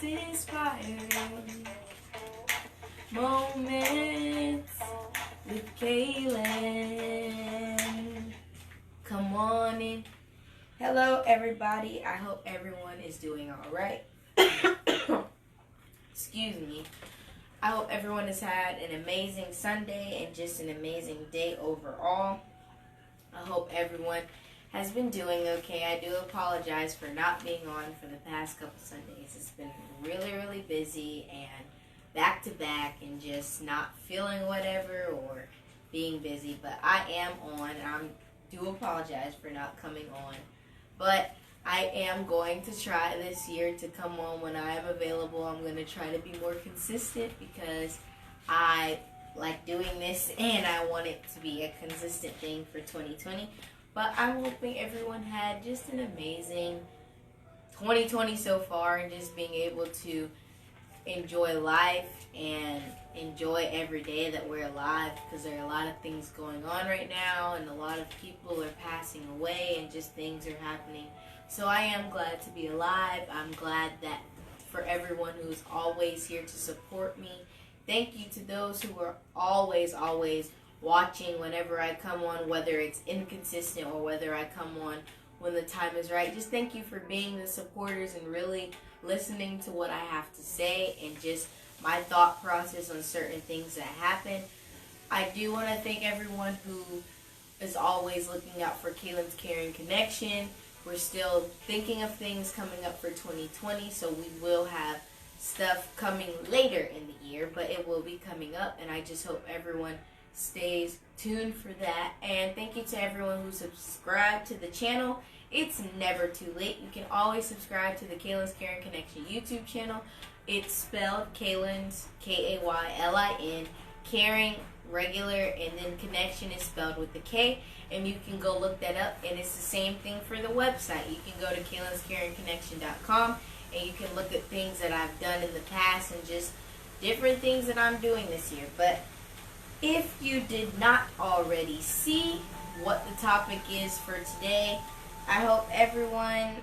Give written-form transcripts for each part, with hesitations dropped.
inspiring moments with Kaylin. Come on in. Hello, everybody. I hope everyone is doing all right. Excuse me. I hope everyone has had an amazing Sunday and just an amazing day overall. I hope everyone has been doing okay. I do apologize for not being on for the past couple Sundays. It's been really busy and back to back and just not feeling whatever or being busy. But I am on. I do apologize for not coming on. But I am going to try this year to come on when I am available. I'm going to try to be more consistent because I like doing this and I want it to be a consistent thing for 2020. But I'm hoping everyone had just an amazing 2020 so far and just being able to enjoy life and enjoy every day that we're alive, because there are a lot of things going on right now and a lot of people are passing away and just things are happening. So I am glad to be alive. I'm glad that for everyone who's always here to support me. Thank you to those who are always watching whenever I come on, whether it's inconsistent or whether I come on when the time is right. Just thank you for being the supporters and really listening to what I have to say and just my thought process on certain things that happen. I do want to thank everyone who is always looking out for Kaylin's Caring Connection. We're still thinking of things coming up for 2020, so we will have stuff coming later in the year, but it will be coming up, and I just hope everyone stays tuned for that. And thank you to everyone who subscribed to the channel. It's never too late. You can always subscribe to the Kaylin's Caring Connection YouTube channel. It's spelled Kaylin's, Kaylin, Caring, regular, and then connection is spelled with the K, and you can go look that up. And it's the same thing for the website. You can go to kaylinscaringconnection.com and you can look at things that I've done in the past and just different things that I'm doing this year. But if you did not already see what the topic is for today, I hope everyone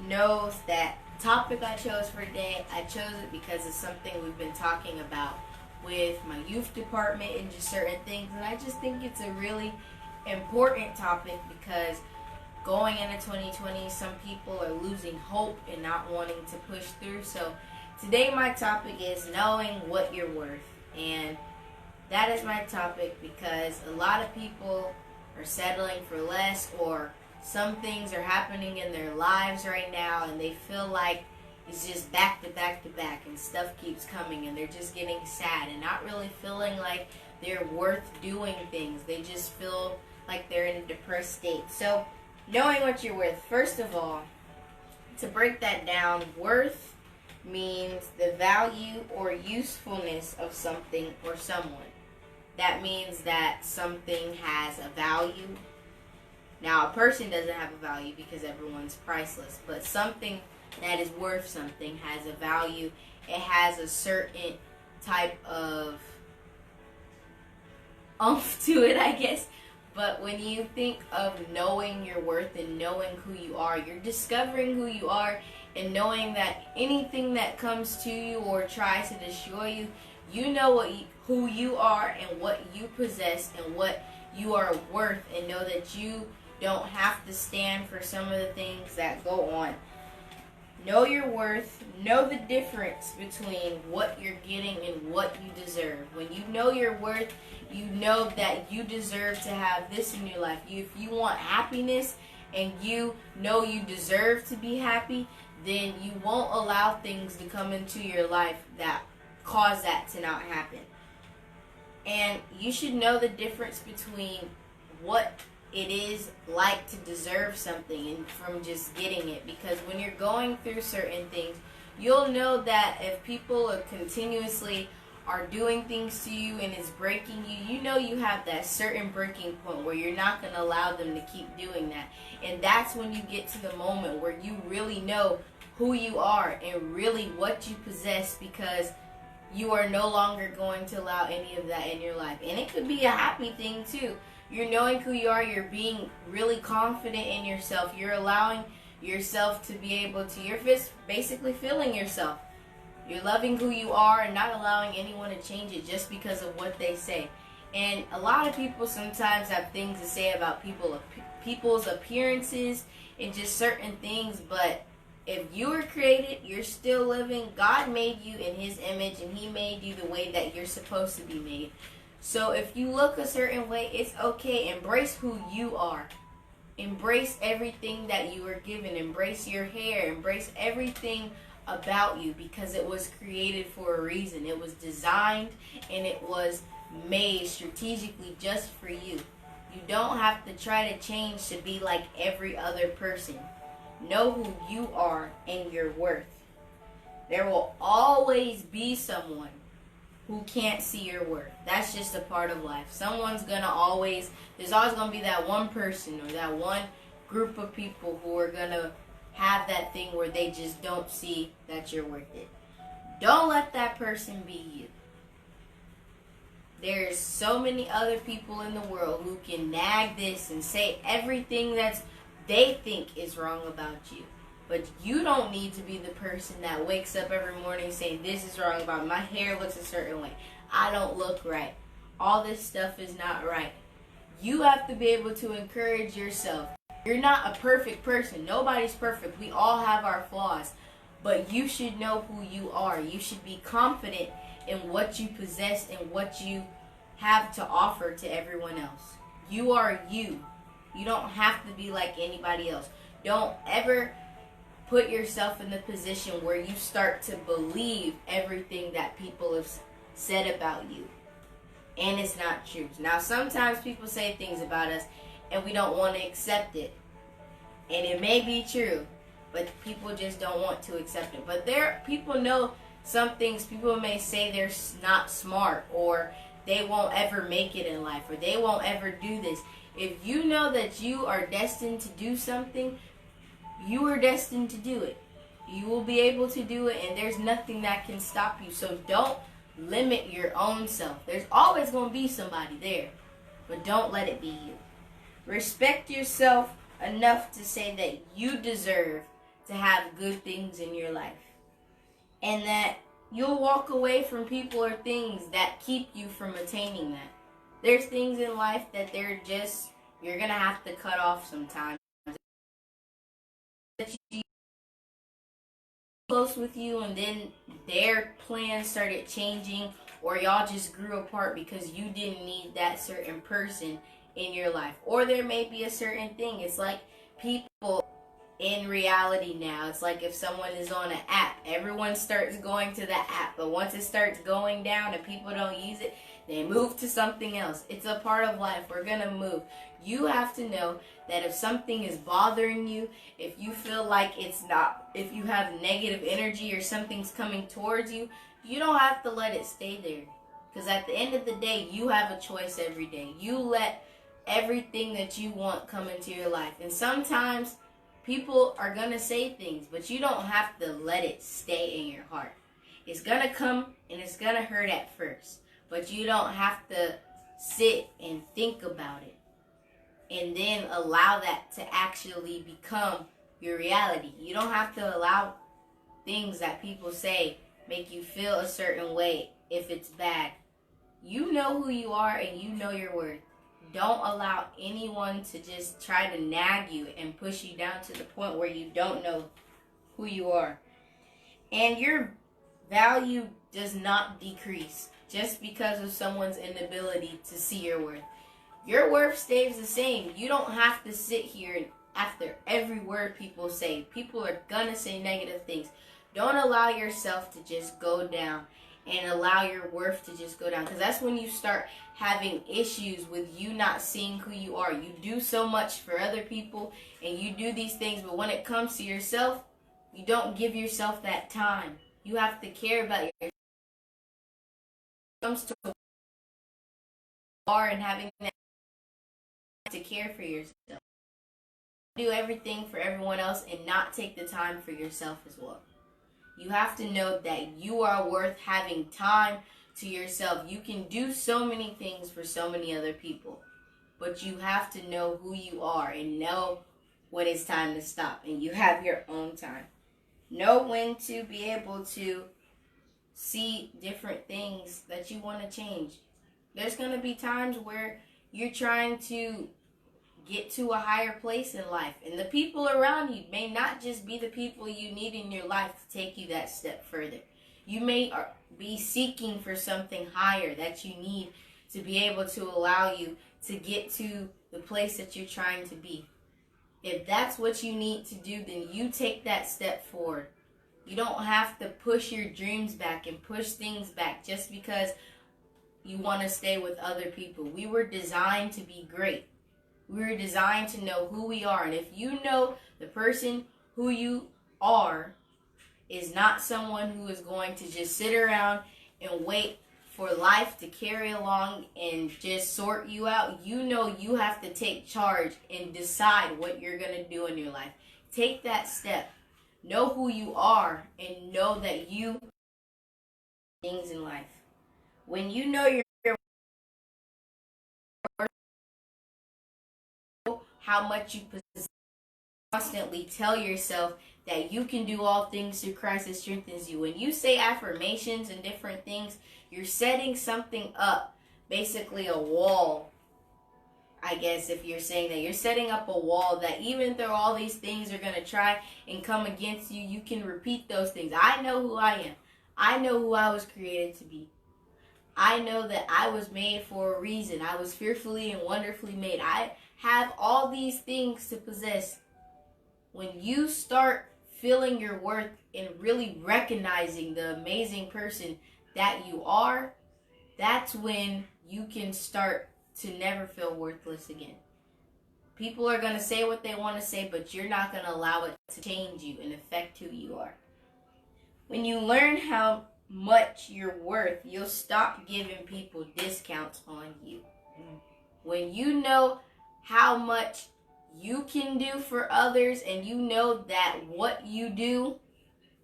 knows that the topic I chose for today, I chose it because it's something we've been talking about with my youth department and just certain things. And I just think it's a really important topic because going into 2020, some people are losing hope and not wanting to push through. So today my topic is knowing what you're worth. And that is my topic because a lot of people are settling for less, or some things are happening in their lives right now and they feel like it's just back to back to back and stuff keeps coming and they're just getting sad and not really feeling like they're worth doing things. They just feel like they're in a depressed state. So knowing what you're worth, first of all, to break that down, worth means the value or usefulness of something or someone. That means that something has a value. Now, a person doesn't have a value because everyone's priceless, but something that is worth something has a value. It has a certain type of oomph to it, I guess. But when you think of knowing your worth and knowing who you are, you're discovering who you are and knowing that anything that comes to you or tries to destroy you, you know who you are and what you possess and what you are worth, and know that you don't have to stand for some of the things that go on. Know your worth. Know the difference between what you're getting and what you deserve. When you know your worth, you know that you deserve to have this in your life. If you want happiness and you know you deserve to be happy, then you won't allow things to come into your life that cause that to not happen. And you should know the difference between what it is like to deserve something and from just getting it. Because when you're going through certain things, you'll know that if people are continuously are doing things to you and it's breaking you, you know you have that certain breaking point where you're not going to allow them to keep doing that. And that's when you get to the moment where you really know who you are and really what you possess, because you are no longer going to allow any of that in your life. And it could be a happy thing too. You're knowing who you are. You're being really confident in yourself. You're allowing yourself to be able to, you're basically feeling yourself. You're loving who you are and not allowing anyone to change it just because of what they say. And a lot of people sometimes have things to say about people's appearances and just certain things, but if you were created, you're still living. God made you in His image, and He made you the way that you're supposed to be made. So if you look a certain way, it's okay. Embrace who you are. Embrace everything that you were given. Embrace your hair. Embrace everything about you, because it was created for a reason. It was designed and it was made strategically just for you. You don't have to try to change to be like every other person. Know who you are and your worth. There will always be someone who can't see your worth. That's just a part of life. There's always going to be that one person or that one group of people who are going to have that thing where they just don't see that you're worth it. Don't let that person be you. There's so many other people in the world who can nag this and say everything that they think is wrong about you. But you don't need to be the person that wakes up every morning saying, this is wrong about me. My hair looks a certain way. I don't look right. All this stuff is not right. You have to be able to encourage yourself. You're not a perfect person. Nobody's perfect. We all have our flaws. But you should know who you are. You should be confident in what you possess and what you have to offer to everyone else. You are you. You don't have to be like anybody else. Don't ever put yourself in the position where you start to believe everything that people have said about you. And it's not true. Now, sometimes people say things about us and we don't want to accept it. And it may be true, but people just don't want to accept it. But people know some things. People may say they're not smart, or they won't ever make it in life, or they won't ever do this. If you know that you are destined to do something, you are destined to do it. You will be able to do it, and there's nothing that can stop you. So don't limit your own self. There's always going to be somebody there, but don't let it be you. Respect yourself enough to say that you deserve to have good things in your life, and that you'll walk away from people or things that keep you from attaining that. There's things in life that you're going to have to cut off sometimes. That you close with you, and then their plans started changing, or y'all just grew apart because you didn't need that certain person in your life. Or there may be a certain thing. It's like people in reality now. It's like if someone is on an app, everyone starts going to that app, but once it starts going down and people don't use it, they move to something else. It's a part of life. We're going to move. You have to know that if something is bothering you, if you feel like if you have negative energy or something's coming towards you, you don't have to let it stay there. Because at the end of the day, you have a choice every day. You let everything that you want come into your life. And sometimes people are going to say things, but you don't have to let it stay in your heart. It's going to come and it's going to hurt at first, but you don't have to sit and think about it and then allow that to actually become your reality. You don't have to allow things that people say make you feel a certain way if it's bad. You know who you are and you know your worth. Don't allow anyone to just try to nag you and push you down to the point where you don't know who you are. And your value does not decrease just because of someone's inability to see your worth. Your worth stays the same. You don't have to sit here and after every word people say. People are gonna say negative things. Don't allow yourself to just go down and allow your worth to just go down, because that's when you start having issues with you not seeing who you are. You do so much for other people and you do these things, but when it comes to yourself, you don't give yourself that time. You have to care about yourself. When it comes to and having that to care for yourself. Do everything for everyone else and not take the time for yourself as well. You have to know that you are worth having time to yourself. You can do so many things for so many other people, but you have to know who you are and know when it's time to stop, and you have your own time. Know when to be able to see different things that you want to change. There's going to be times where you're trying to get to a higher place in life, and the people around you may not just be the people you need in your life to take you that step further. You may be seeking for something higher that you need to be able to allow you to get to the place that you're trying to be. If that's what you need to do, then you take that step forward. You don't have to push your dreams back and push things back just because you want to stay with other people. We were designed to be great. We were designed to know who we are. And if you know the person who you are is not someone who is going to just sit around and wait for life to carry along and just sort you out, you know you have to take charge and decide what you're going to do in your life. Take that step. Know who you are and know that you things in life. When you know your how much you possess, constantly tell yourself that you can do all things through Christ that strengthens you. When you say affirmations and different things, you're setting something up, basically a wall. I guess if you're saying that, you're setting up a wall that even though all these things are going to try and come against you, you can repeat those things. I know who I am. I know who I was created to be. I know that I was made for a reason. I was fearfully and wonderfully made. I have all these things to possess. When you start feeling your worth and really recognizing the amazing person that you are, that's when you can start to never feel worthless again. People are going to say what they want to say, but you're not going to allow it to change you and affect who you are. When you learn how much you're worth, you'll stop giving people discounts on you. When you know how much you can do for others and you know that what you do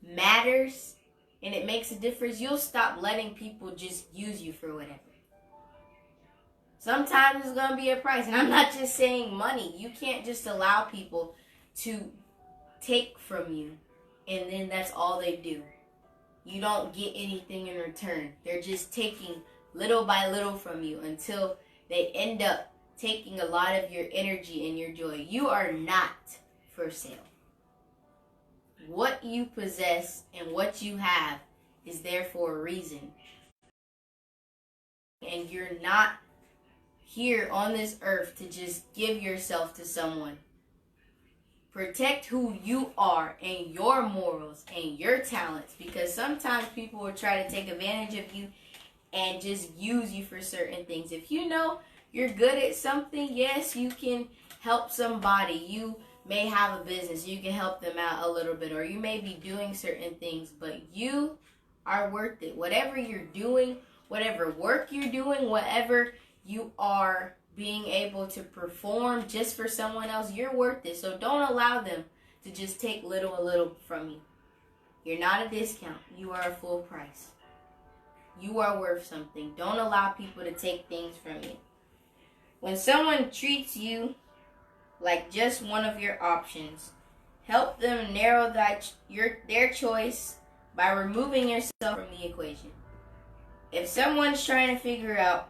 matters and it makes a difference, you'll stop letting people just use you for whatever. Sometimes it's going to be a price, and I'm not just saying money. You can't just allow people to take from you and then that's all they do. You don't get anything in return. They're just taking little by little from you until they end up taking a lot of your energy and your joy. You are not for sale. What you possess and what you have is there for a reason. And you're not here on this earth to just give yourself to someone. Protect who you are and your morals and your talents, because sometimes people will try to take advantage of you and just use you for certain things. If you know you're good at something, yes, you can help somebody. You may have a business. You can help them out a little bit, or you may be doing certain things, but you are worth it. Whatever you're doing, whatever work you're doing, whatever you are being able to perform just for someone else, you're worth it. So don't allow them to just take little from you. You're not a discount. You are a full price. You are worth something. Don't allow people to take things from you. When someone treats you like just one of your options, help them narrow their choice by removing yourself from the equation. If someone's trying to figure out,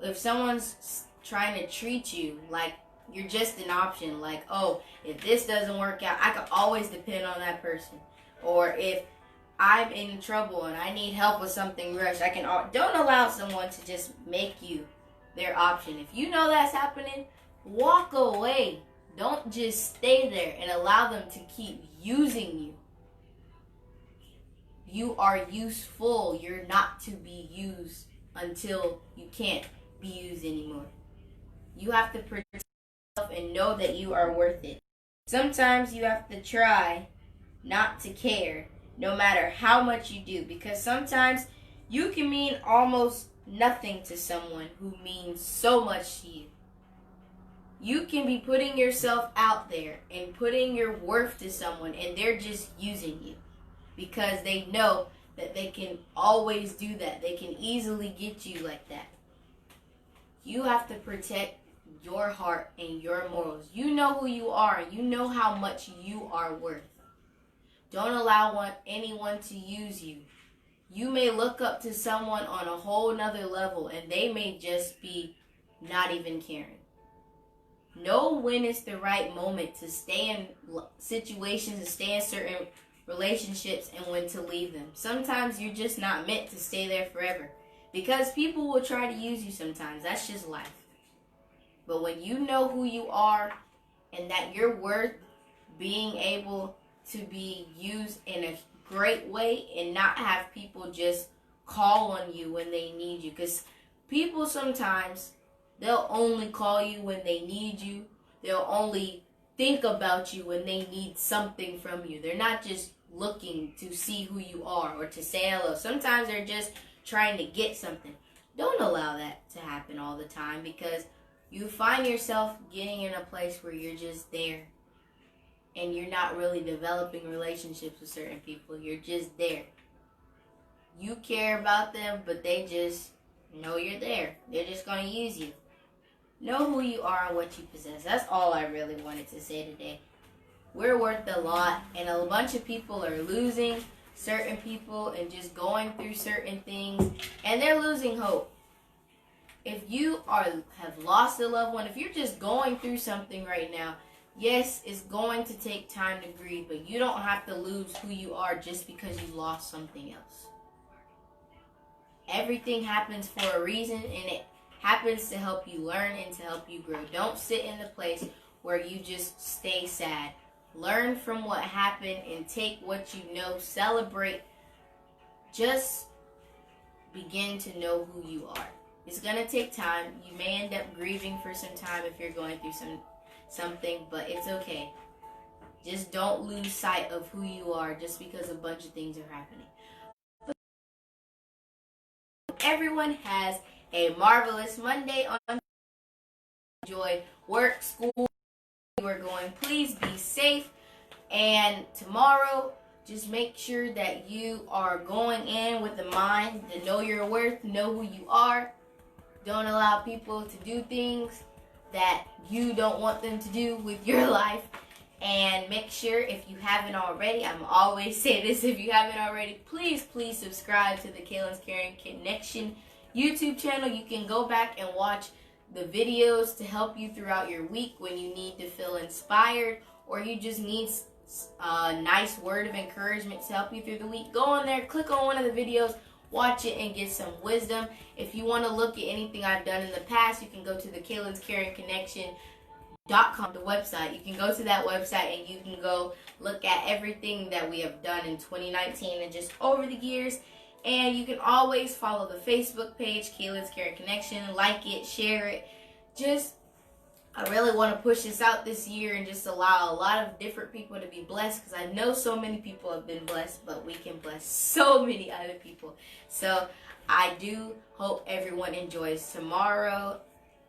if someone's trying to treat you like you're just an option, like, oh, if this doesn't work out, I can always depend on that person. Or if I'm in trouble and I need help with something rushed, don't allow someone to just make you their option. If you know that's happening, walk away. Don't just stay there and allow them to keep using you. You are useful. You're not to be used until you can't be used anymore. You have to protect yourself and know that you are worth it. Sometimes you have to try not to care, no matter how much you do, because sometimes you can mean almost nothing to someone who means so much to you. You can be putting yourself out there and putting your worth to someone, and they're just using you because they know that they can always do that. They can easily get you like that. You have to protect your heart and your morals. You know who you are. You know how much you are worth. Don't allow anyone to use you. You may look up to someone on a whole nother level and they may just be not even caring. Know when it's the right moment to stay in situations and stay in certain relationships and when to leave them. Sometimes you're just not meant to stay there forever because people will try to use you sometimes. That's just life. But when you know who you are and that you're worth being able to be used in a great way and not have people just call on you when they need you. Because people sometimes, they'll only call you when they need you. They'll only think about you when they need something from you. They're not just looking to see who you are or to say hello. Sometimes they're just trying to get something. Don't allow that to happen all the time because you find yourself getting in a place where you're just there and you're not really developing relationships with certain people. You're just there. You care about them, but they just know you're there. They're just going to use you. Know who you are and what you possess. That's all I really wanted to say today. We're worth a lot, and a bunch of people are losing certain people and just going through certain things, and they're losing hope. If you have lost a loved one, if you're just going through something right now, yes, it's going to take time to grieve, but you don't have to lose who you are just because you lost something else. Everything happens for a reason, and it happens to help you learn and to help you grow. Don't sit in the place where you just stay sad. Learn from what happened and take what you know. Celebrate. Just begin to know who you are. It's going to take time. You may end up grieving for some time if you're going through something, but it's okay. Just don't lose sight of who you are just because a bunch of things are happening. But everyone has a marvelous Monday. Enjoy work, school, you are going. Please be safe. And tomorrow, just make sure that you are going in with the mind to know your worth, know who you are. Don't allow people to do things that you don't want them to do with your life. And make sure, if you haven't already, I'm always saying this, if you haven't already, please subscribe to the Kaylin's Caring Connection YouTube channel. You can go back and watch the videos to help you throughout your week when you need to feel inspired or you just need a nice word of encouragement to help you through the week. Go on there, click on one of the videos, watch it, and get some wisdom. If you want to look at anything I've done in the past, you can go to the Kaylin's Caring Connection.com, the website. You can go to that website and you can go look at everything that we have done in 2019 and just over the years. And you can always follow the Facebook page, Kaylin's Caring Connection. Like it, share it. I really want to push this out this year and just allow a lot of different people to be blessed, because I know so many people have been blessed, but we can bless so many other people. So I do hope everyone enjoys tomorrow,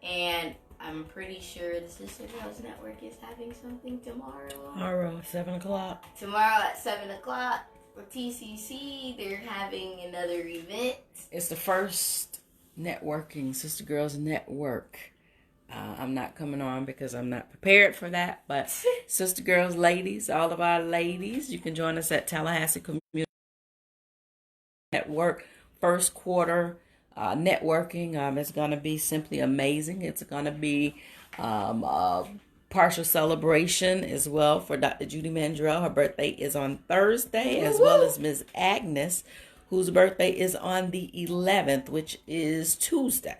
and I'm pretty sure the Sister Girls Network is having something tomorrow. Tomorrow, 7 o'clock. Tomorrow at 7 o'clock for TCC, they're having another event. It's the first networking, Sister Girls Network. I'm not coming on because I'm not prepared for that, but Sister Girls ladies, all of our ladies, you can join us at Tallahassee Community Network first quarter networking. It's going to be simply amazing. It's going to be a partial celebration as well for Dr. Judy Mandrell. Her birthday is on Thursday, as well as Ms. Agnes, whose birthday is on the 11th, which is Tuesday.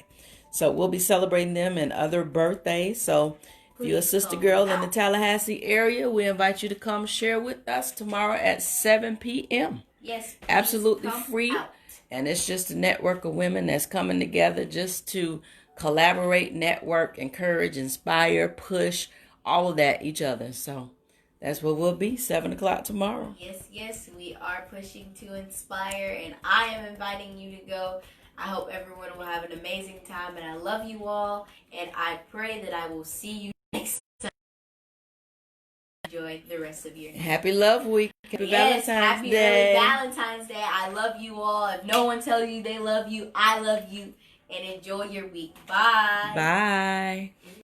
So we'll be celebrating them and other birthdays. So if you're a sister girl in the Tallahassee area, we invite you to come share with us tomorrow at 7 p.m. Yes. Absolutely free. Out. And it's just a network of women that's coming together just to collaborate, network, encourage, inspire, push, all of that each other. So that's what we'll be, 7 o'clock tomorrow. Yes, we are pushing to inspire, and I am inviting you to go. I hope everyone will have an amazing time, and I love you all, and I pray that I will see you next time. Enjoy the rest of your day. Happy Love Week. Happy Valentine's Day. Happy Valentine's Day. I love you all. If no one tells you they love you, I love you, and enjoy your week. Bye. Bye.